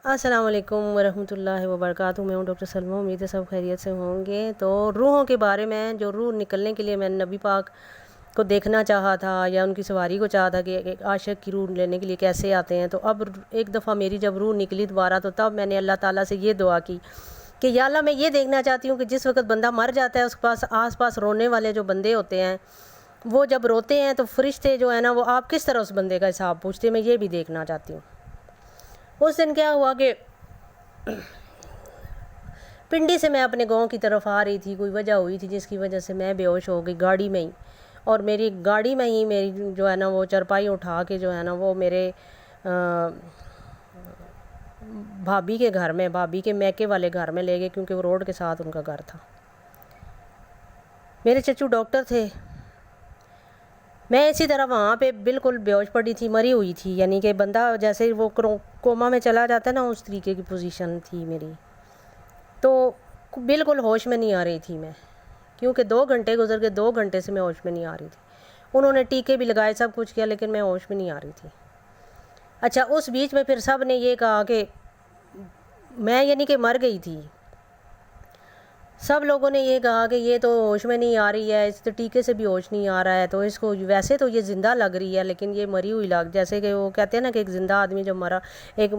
السلام علیکم ورحمۃ اللہ وبرکاتہ۔ میں ہوں ڈاکٹر سلمیٰ، امید ہے سب خیریت سے ہوں گے۔ تو روحوں کے بارے میں، جو روح نکلنے کے لیے میں نے نبی پاک کو دیکھنا چاہا تھا یا ان کی سواری کو چاہا تھا کہ ایک عاشق کی روح لینے کے لیے کیسے آتے ہیں، تو اب ایک دفعہ میری جب روح نکلی دوبارہ، تو تب میں نے اللہ تعالیٰ سے یہ دعا کی کہ یا اللہ، میں یہ دیکھنا چاہتی ہوں کہ جس وقت بندہ مر جاتا ہے اس کے پاس آس پاس رونے والے جو بندے ہوتے ہیں، وہ جب روتے ہیں تو فرشتے جو ہیں نا، وہ آپ کس طرح اس بندے کا حساب پوچھتے ہیں، میں یہ بھی دیکھنا چاہتی ہوں۔ اس دن کیا ہوا کہ پنڈی سے میں اپنے گاؤں کی طرف آ رہی تھی، کوئی وجہ ہوئی تھی جس کی وجہ سے میں بے ہوش ہو گئی گاڑی میں ہی، اور میری گاڑی میں ہی میری جو ہے نا وہ چرپائی اٹھا کے جو ہے نا وہ میرے بھابھی کے گھر میں، بھابھی کے میکے والے گھر میں لے گئے، کیونکہ وہ روڈ کے ساتھ ان کا گھر تھا۔ میرے چچو ڈاکٹر تھے، میں اسی طرح وہاں پہ بالکل بے ہوش پڑی تھی، مری ہوئی تھی، یعنی کہ بندہ جیسے وہ کوما میں چلا جاتا ہے نا، اس طریقے کی پوزیشن تھی میری، تو بالکل ہوش میں نہیں آ رہی تھی میں، کیونکہ 2 گھنٹے گزر گئے، 2 گھنٹے سے میں ہوش میں نہیں آ رہی تھی۔ انہوں نے ٹیکے بھی لگائے، سب کچھ کیا، لیکن میں ہوش میں نہیں آ رہی تھی۔ اچھا، اس بیچ میں پھر سب نے یہ کہا کہ میں یعنی کہ مر گئی تھی، سب لوگوں نے یہ کہا کہ یہ تو ہوش میں نہیں آ رہی ہے، اس تو ٹیکے سے بھی ہوش نہیں آ رہا ہے، تو اس کو ویسے تو یہ زندہ لگ رہی ہے لیکن یہ مری ہوئی جیسے کہ وہ کہتے ہیں نا کہ ایک زندہ آدمی جب مرا، ایک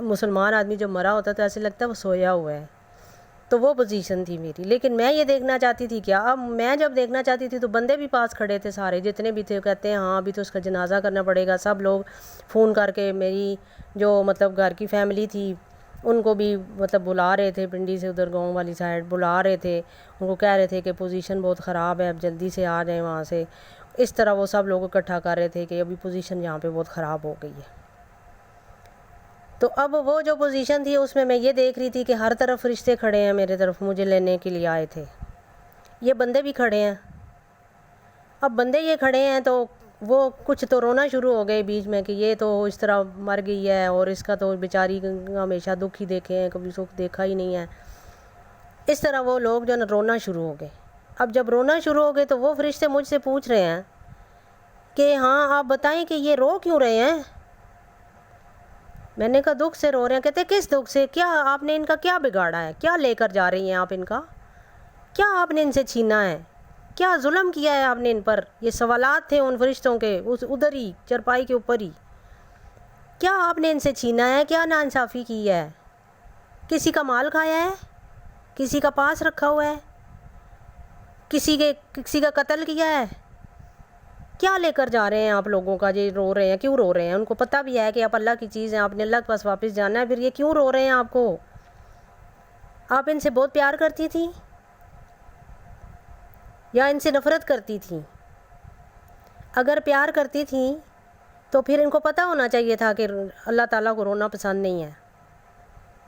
مسلمان آدمی جب مرا ہوتا ہے تو ایسے لگتا ہے وہ سویا ہوا ہے، تو وہ پوزیشن تھی میری۔ لیکن میں یہ دیکھنا چاہتی تھی کیا، اب میں جب دیکھنا چاہتی تھی تو بندے بھی پاس کھڑے تھے، سارے جتنے بھی تھے، کہتے ہیں ہاں ابھی تو اس کا جنازہ کرنا پڑے گا۔ سب لوگ فون کر کے میری جو مطلب گھر کی فیملی تھی ان کو بھی مطلب بلا رہے تھے، پنڈی سے ادھر گاؤں والی سائڈ بلا رہے تھے، ان کو کہہ رہے تھے کہ پوزیشن بہت خراب ہے، اب جلدی سے آ جائیں وہاں سے، اس طرح وہ سب لوگ اکٹھا کر رہے تھے کہ ابھی پوزیشن یہاں پہ بہت خراب ہو گئی ہے۔ تو اب وہ جو پوزیشن تھی اس میں میں یہ دیکھ رہی تھی کہ ہر طرف فرشتے کھڑے ہیں میرے طرف، مجھے لینے کے لیے آئے تھے، یہ بندے بھی کھڑے ہیں۔ اب بندے یہ کھڑے ہیں تو وہ کچھ تو رونا شروع ہو گئے بیچ میں کہ یہ تو اس طرح مر گئی ہے اور اس کا تو بیچاری ہمیشہ دکھ ہی دیکھے ہیں، کبھی سکھ دیکھا ہی نہیں ہے، اس طرح وہ لوگ جو نا رونا شروع ہو گئے۔ اب جب رونا شروع ہو گئے تو وہ فرشتے مجھ سے پوچھ رہے ہیں کہ ہاں آپ بتائیں کہ یہ رو کیوں رہے ہیں؟ میں نے کہا دکھ سے رو رہے ہیں۔ کہتے کس دکھ سے؟ کیا آپ نے ان کا کیا بگاڑا ہے؟ کیا لے کر جا رہی ہیں آپ ان کا؟ کیا آپ نے ان سے چھینا ہے؟ کیا ظلم کیا ہے آپ نے ان پر؟ یہ سوالات تھے ان فرشتوں کے، ادھر ہی چرپائی کے اوپر ہی۔ کیا آپ نے ان سے چھینا ہے؟ کیا ناانصافی کی ہے؟ کسی کا مال کھایا ہے؟ کسی کا پاس رکھا ہوا ہے؟ کسی کا قتل کیا ہے؟ کیا لے کر جا رہے ہیں آپ لوگوں کا؟ یہ رو رہے ہیں، کیوں رو رہے ہیں؟ ان کو پتہ بھی ہے کہ آپ اللہ کی چیز ہیں، آپ نے اللہ کے پاس واپس جانا ہے، پھر یہ کیوں رو رہے ہیں آپ کو؟ آپ ان سے بہت پیار کرتی تھی یا ان سے نفرت کرتی تھی؟ اگر پیار کرتی تھیں تو پھر ان کو پتہ ہونا چاہیے تھا کہ اللہ تعالیٰ کو رونا پسند نہیں ہے۔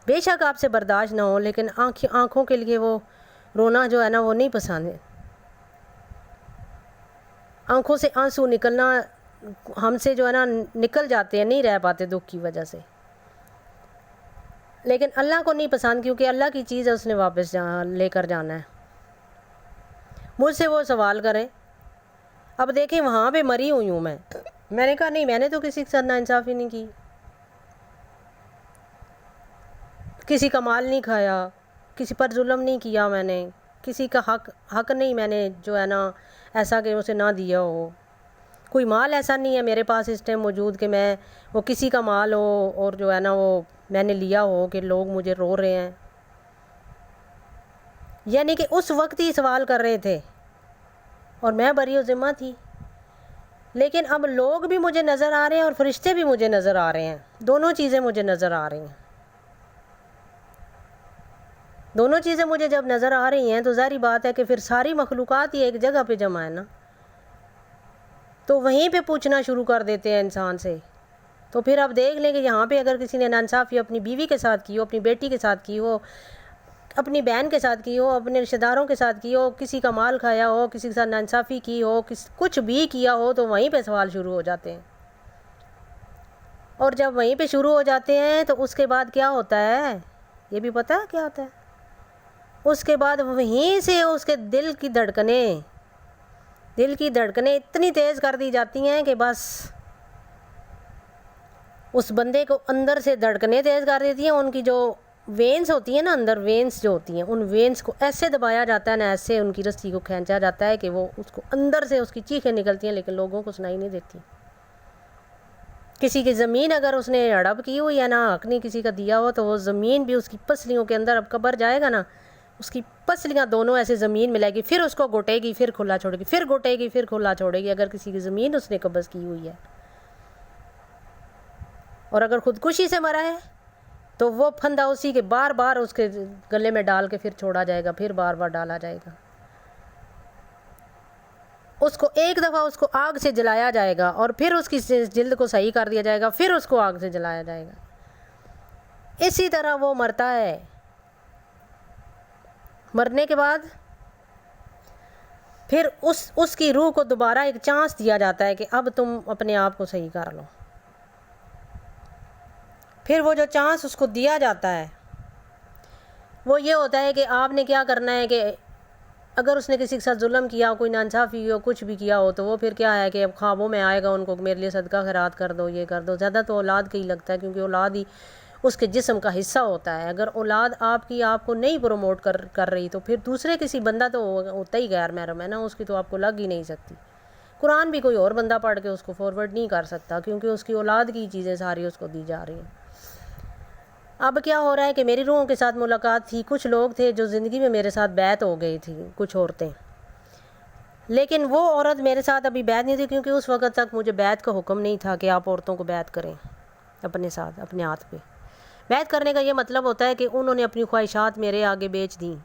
بے شک آپ سے برداشت نہ ہو، لیکن آنکھوں کے لیے وہ رونا جو ہے نا وہ نہیں پسند ہے۔ آنکھوں سے آنسو نکلنا ہم سے جو ہے نا نکل جاتے ہیں، نہیں رہ پاتے دکھ کی وجہ سے، لیکن اللہ کو نہیں پسند، کیونکہ اللہ کی چیز ہے، اس نے واپس لے کر جانا ہے۔ مجھ سے وہ سوال کریں۔ اب دیکھیں وہاں پہ مری ہوئی ہوں میں نے کہا نہیں، میں نے تو کسی کے ساتھ ناانصافی نہیں کی، کسی کا مال نہیں کھایا، کسی پر ظلم نہیں کیا، میں نے کسی کا حق نہیں میں نے جو ہے نا ایسا کہ اسے نہ دیا ہو، کوئی مال ایسا نہیں ہے میرے پاس اس ٹائم موجود کہ میں وہ کسی کا مال ہو اور جو ہے نا وہ میں نے لیا ہو کہ لوگ مجھے رو رہے ہیں۔ یعنی کہ اس وقت ہی سوال کر رہے تھے اور میں بری و ذمہ تھی، لیکن اب لوگ بھی مجھے نظر آ رہے ہیں اور فرشتے بھی مجھے نظر آ رہے ہیں، دونوں چیزیں مجھے نظر آ رہی ہیں۔ دونوں چیزیں مجھے جب نظر آ رہی ہیں تو ظاہری بات ہے کہ پھر ساری مخلوقات ہی ایک جگہ پہ جمع ہے نا، تو وہیں پہ پوچھنا شروع کر دیتے ہیں انسان سے۔ تو پھر آپ دیکھ لیں کہ یہاں پہ اگر کسی نے ناانصافی اپنی بیوی کے ساتھ کی ہو، اپنی بیٹی کے ساتھ کی ہو، اپنی بہن کے ساتھ کی ہو، اپنے رشتہ داروں کے ساتھ کی ہو، کسی کا مال کھایا ہو، کسی کے ساتھ ناانصافی کی ہو، کچھ بھی کیا ہو، تو وہیں پہ سوال شروع ہو جاتے ہیں۔ اور جب وہیں پہ شروع ہو جاتے ہیں تو اس کے بعد کیا ہوتا ہے؟ یہ بھی پتہ ہے کیا ہوتا ہے؟ اس کے بعد وہیں سے اس کے دل کی دھڑکنیں اتنی تیز کر دی جاتی ہیں کہ بس اس بندے کو اندر سے دھڑکنے تیز کر دیتی ہیں، ان کی جو وینس ہوتی ہیں نا، اندر وینس جو ہوتی ہیں، ان وینس کو ایسے دبایا جاتا ہے نا، ایسے ان کی رسی کو کھینچا جاتا ہے کہ وہ اس کو اندر سے اس کی چیخیں نکلتی ہیں، لیکن لوگوں کو سنائی نہیں دیتی۔ کسی کی زمین اگر اس نے ہڑپ کی ہو یا نہ حق نہیں کسی کا دیا ہو، تو وہ زمین بھی اس کی پسلیوں کے اندر، اب قبر جائے گا نا، اس کی پسلیاں دونوں ایسے زمین میں لائے گی، پھر اس کو گھٹے گی، پھر کھلا چھوڑے گی، پھر گھٹے گی، پھر کھلا چھوڑے گی، اگر کسی کی زمین اس نے قبض کی ہوئی ہے۔ اور اگر خودکشی سے مرا ہے تو وہ پھندا اسی کے بار بار اس کے گلے میں ڈال کے پھر چھوڑا جائے گا، پھر بار بار ڈالا جائے گا۔ اس کو ایک دفعہ اس کو آگ سے جلایا جائے گا، اور پھر اس کی جلد کو صحیح کر دیا جائے گا، پھر اس کو آگ سے جلایا جائے گا۔ اسی طرح وہ مرتا ہے۔ مرنے کے بعد پھر اس کی روح کو دوبارہ ایک چانس دیا جاتا ہے کہ اب تم اپنے آپ کو صحیح کر لو۔ پھر وہ جو چانس اس کو دیا جاتا ہے وہ یہ ہوتا ہے کہ آپ نے کیا کرنا ہے کہ اگر اس نے کسی کے ساتھ ظلم کیا ہو، کوئی ناانصافی ہو، کچھ بھی کیا ہو، تو وہ پھر کیا ہے کہ اب خوابوں میں آئے گا ان کو، میرے لیے صدقہ خیرات کر دو، یہ کر دو۔ زیادہ تو اولاد کا ہی لگتا ہے، کیونکہ اولاد ہی اس کے جسم کا حصہ ہوتا ہے۔ اگر اولاد آپ کی آپ کو نہیں پروموٹ کر رہی تو پھر دوسرے کسی بندہ تو ہوتا ہی غیر محرم ہے نا، اس کی تو آپ کو لگ ہی نہیں سکتی۔ قرآن بھی کوئی اور بندہ پڑھ کے اس کو فارورڈ نہیں کر سکتا، کیونکہ اس کی اولاد کی چیزیں ساری اس کو دی جا رہی ہیں۔ اب کیا ہو رہا ہے کہ میری روحوں کے ساتھ ملاقات تھی، کچھ لوگ تھے جو زندگی میں میرے ساتھ بیعت ہو گئی تھی، کچھ عورتیں، لیکن وہ عورت میرے ساتھ ابھی بیعت نہیں تھی، کیونکہ اس وقت تک مجھے بیعت کا حکم نہیں تھا کہ آپ عورتوں کو بیعت کریں اپنے ساتھ، اپنے ہاتھ پہ۔ بیعت کرنے کا یہ مطلب ہوتا ہے کہ انہوں نے اپنی خواہشات میرے آگے بیچ دیں،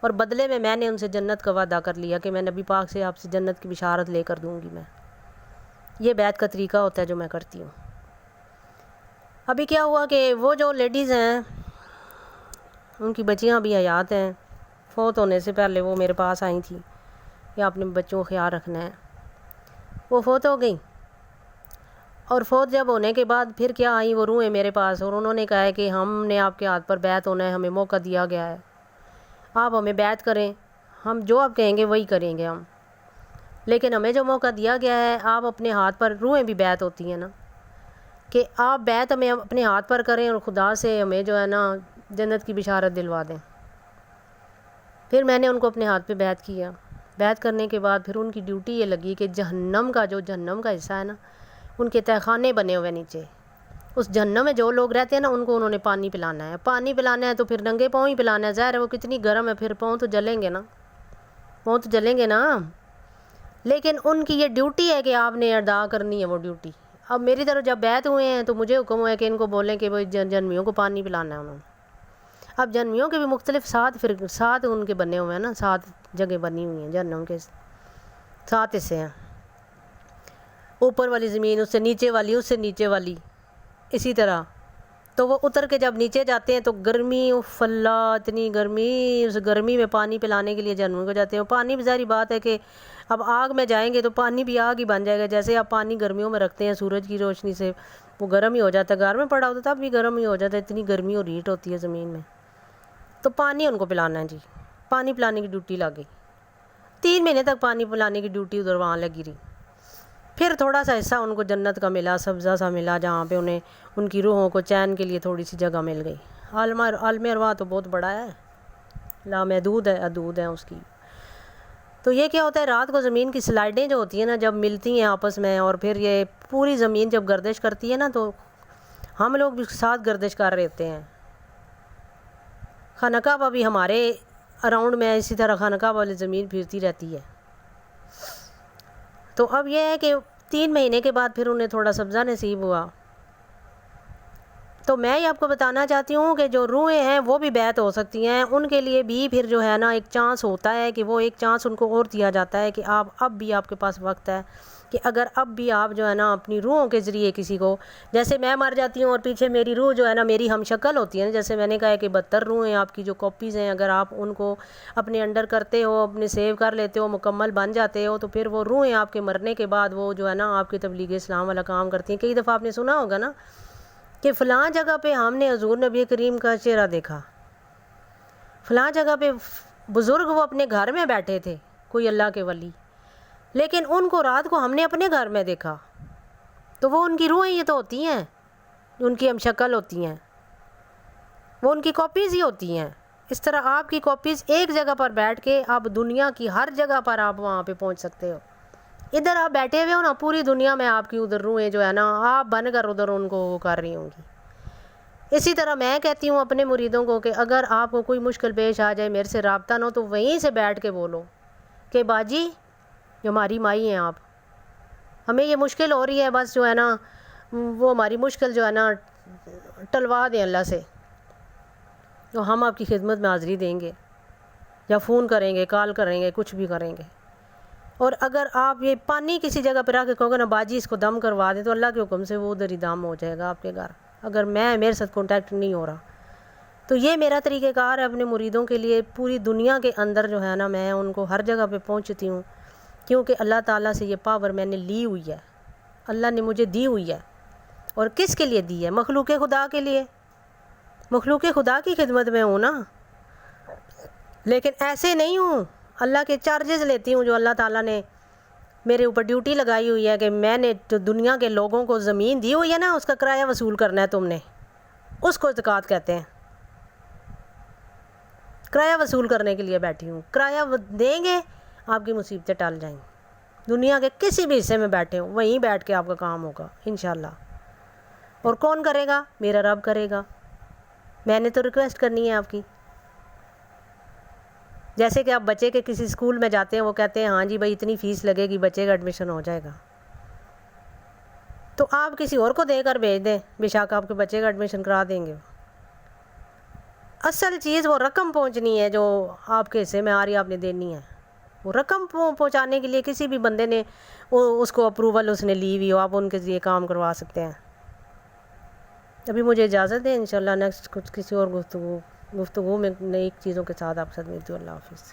اور بدلے میں نے ان سے جنت کا وعدہ کر لیا کہ میں نبی پاک سے آپ سے جنت کی بشارت لے کر دوں گی میں۔ یہ بیعت کا طریقہ ہوتا ہے جو میں کرتی ہوں۔ ابھی کیا ہوا کہ وہ جو لیڈیز ہیں ان کی بچیاں بھی حیات ہیں، فوت ہونے سے پہلے وہ میرے پاس آئی تھیں کہ آپ نے بچوں کا خیال رکھنا ہے۔ وہ فوت ہو گئیں، اور فوت جب ہونے کے بعد پھر کیا آئیں وہ روحیں میرے پاس، اور انہوں نے کہا ہے کہ ہم نے آپ کے ہاتھ پر بیعت ہونا ہے، ہمیں موقع دیا گیا ہے، آپ ہمیں بیعت کریں، ہم جو آپ کہیں گے وہی کریں گے ہم، لیکن ہمیں جو موقع دیا گیا ہے آپ اپنے ہاتھ پر، روحیں بھی بیعت ہوتی ہیں نا، کہ آپ بیعت ہمیں اپنے ہاتھ پر کریں اور خدا سے ہمیں جو ہے نا جنت کی بشارت دلوا دیں۔ پھر میں نے ان کو اپنے ہاتھ پہ بیعت کیا۔ بیعت کرنے کے بعد پھر ان کی ڈیوٹی یہ لگی کہ جہنم کا حصہ ہے نا، ان کے تہہ خانے بنے ہوئے نیچے، اس جہنم میں جو لوگ رہتے ہیں نا ان کو انہوں نے پانی پلانا ہے۔ پانی پلانا ہے تو پھر ننگے پاؤں ہی پلانا ہے، ظاہر ہے وہ کتنی گرم ہے، پھر پاؤں تو جلیں گے نا، لیکن ان کی یہ ڈیوٹی ہے کہ آپ نے ادا کرنی ہے وہ ڈیوٹی۔ اب میری طرف جب بیعت ہوئے ہیں تو مجھے حکم ہوا ہے کہ ان کو بولیں کہ وہ جہنمیوں کو پانی پلانا ہے انہوں نے۔ اب جہنمیوں کے بھی مختلف 7 ان کے بنے ہوئے ہیں نا، 7 جگہ بنی ہوئی ہیں جہنم کے، 7 حصے ہیں، اوپر والی زمین، اس سے نیچے والی، اس سے نیچے والی، اسی طرح۔ تو وہ اتر کے جب نیچے جاتے ہیں تو گرمی، اف اللہ اتنی گرمی، اس گرمی میں پانی پلانے کے لیے جہنم کو جاتے ہیں۔ پانی بھی ظاہری بات ہے کہ اب آگ میں جائیں گے تو پانی بھی آگ ہی بن جائے گا، جیسے آپ پانی گرمیوں میں رکھتے ہیں سورج کی روشنی سے وہ گرم ہی ہو جاتا ہے، گھر میں پڑا ہوتا تب بھی گرم ہی ہو جاتا ہے، اتنی گرمی اور ہیٹ ہوتی ہے زمین میں۔ تو پانی ان کو پلانا ہے جی، پانی پلانے کی ڈیوٹی لگ گئی۔ 3 مہینے تک پانی پلانے کی ڈیوٹی ادھر وہاں لگی رہی۔ پھر تھوڑا سا حصہ ان کو جنت کا ملا، سبزہ سا ملا، جہاں پہ انہیں ان کی روحوں کو چین کے لیے تھوڑی سی جگہ مل گئی۔ عالم ارواح تو بہت بڑا ہے، لامحدود ہے، حدود ہے اس کی۔ تو یہ کیا ہوتا ہے، رات کو زمین کی سلائڈیں جو ہوتی ہیں نا جب ملتی ہیں آپس میں، اور پھر یہ پوری زمین جب گردش کرتی ہے نا تو ہم لوگ بھی ساتھ گردش کر رہے ہوتے ہیں۔ خانہ کعبہ بھی ہمارے اراؤنڈ میں اسی طرح خانہ کعبہ والی زمین پھرتی رہتی ہے۔ تو اب یہ ہے کہ 3 مہینے کے بعد پھر انہیں تھوڑا سبزہ نصیب ہوا۔ تو میں یہ آپ کو بتانا چاہتی ہوں کہ جو روحیں ہیں وہ بھی بیعت ہو سکتی ہیں، ان کے لیے بھی پھر جو ہے نا ایک چانس ہوتا ہے کہ وہ ایک چانس ان کو اور دیا جاتا ہے کہ اب بھی آپ کے پاس وقت ہے کہ اگر اب بھی آپ جو ہے نا اپنی روحوں کے ذریعے کسی کو، جیسے میں مر جاتی ہوں اور پیچھے میری روح جو ہے نا میری ہم شکل ہوتی ہے نا، جیسے میں نے کہا ہے کہ 72 روحیں آپ کی جو کاپیز ہیں، اگر آپ ان کو اپنے انڈر کرتے ہو، اپنے سیو کر لیتے ہو، مکمل بن جاتے ہو، تو پھر وہ روحیں آپ کے مرنے کے بعد وہ جو ہے نا آپ کی تبلیغ اسلام والا کام کرتی ہیں۔ کئی دفعہ آپ نے سنا ہوگا نا کہ فلاں جگہ پہ ہم نے حضور نبی کریم کا چہرہ دیکھا، فلاں جگہ پہ بزرگ وہ اپنے گھر میں بیٹھے تھے، کوئی اللہ کے ولی، لیکن ان کو رات کو ہم نے اپنے گھر میں دیکھا۔ تو وہ ان کی روحیں یہ تو ہوتی ہیں ان کی ہم شکل ہوتی ہیں، وہ ان کی کاپیز ہی ہوتی ہیں۔ اس طرح آپ کی کاپیز ایک جگہ پر بیٹھ کے آپ دنیا کی ہر جگہ پر آپ وہاں پہ پہنچ سکتے ہو۔ ادھر آپ بیٹھے ہوئے ہو نا، پوری دنیا میں آپ کی ادھر روحیں جو ہے نا آپ بن کر ادھر ان کو وہ کر رہی ہوں گی۔ اسی طرح میں کہتی ہوں اپنے مریدوں کو کہ اگر آپ کو کوئی مشکل پیش آ جائے، میرے سے رابطہ نہ ہو تو وہیں سے بیٹھ کے بولو کہ باجی جو ہماری مائی ہیں آپ، ہمیں یہ مشکل ہو رہی ہے، بس جو ہے نا وہ ہماری مشکل جو ہے نا ٹلوا دیں اللہ سے، تو ہم آپ کی خدمت میں حاضری دیں گے، یا فون کریں گے، کال کریں گے، کچھ بھی کریں گے۔ اور اگر آپ یہ پانی کسی جگہ پہ رکھ کے کہو گے نا باجی اس کو دم کروا دیں، تو اللہ کے حکم سے وہ ادھر ہی دم ہو جائے گا آپ کے گھر، اگر میرے ساتھ کانٹیکٹ نہیں ہو رہا۔ تو یہ میرا طریقہ کار ہے اپنے مریدوں کے لیے۔ پوری دنیا کے اندر جو ہے نا میں ان کو ہر جگہ پہ پہنچتی ہوں، کیونکہ اللہ تعالیٰ سے یہ پاور میں نے لی ہوئی ہے، اللہ نے مجھے دی ہوئی ہے۔ اور کس کے لیے دی ہے؟ مخلوق خدا کے لیے، مخلوق خدا کی خدمت میں ہوں نا، لیکن ایسے نہیں ہوں، اللہ کے چارجز لیتی ہوں جو اللہ تعالیٰ نے میرے اوپر ڈیوٹی لگائی ہوئی ہے کہ میں نے جو دنیا کے لوگوں کو زمین دی ہوئی ہے نا اس کا کرایہ وصول کرنا ہے تم نے، اس کو زکوٰۃ کہتے ہیں۔ کرایہ وصول کرنے کے لیے بیٹھی ہوں، کرایہ دیں گے آپ کی مصیبتیں ٹل جائیں گی۔ دنیا کے کسی بھی حصے میں بیٹھے ہوں وہیں بیٹھ کے آپ کا کام ہوگا انشاءاللہ۔ اور کون کرے گا؟ میرا رب کرے گا۔ میں نے تو ریکویسٹ کرنی ہے آپ کی۔ جیسے کہ آپ بچے کے کسی اسکول میں جاتے ہیں، وہ کہتے ہیں ہاں جی بھائی اتنی فیس لگے گی، بچے کا ایڈمیشن ہو جائے گا، تو آپ کسی اور کو دے کر بھیج دیں، بے شک آپ کے بچے کا ایڈمیشن کرا دیں گے۔ اصل چیز وہ رقم پہنچنی ہے جو آپ کے حصے میں آ رہی ہے، آپ نے دینی ہے۔ وہ رقم پہنچانے کے لیے کسی بھی بندے نے اس کو اپروول اس نے لی ہوئی ہو، آپ ان کے ذریعے کام کروا سکتے ہیں۔ ابھی مجھے اجازت ہے، انشاءاللہ نیکسٹ کچھ کسی اور گفتگو میں نئی چیزوں کے ساتھ آپ کے ساتھ ملتی ہوں۔ اللہ حافظ۔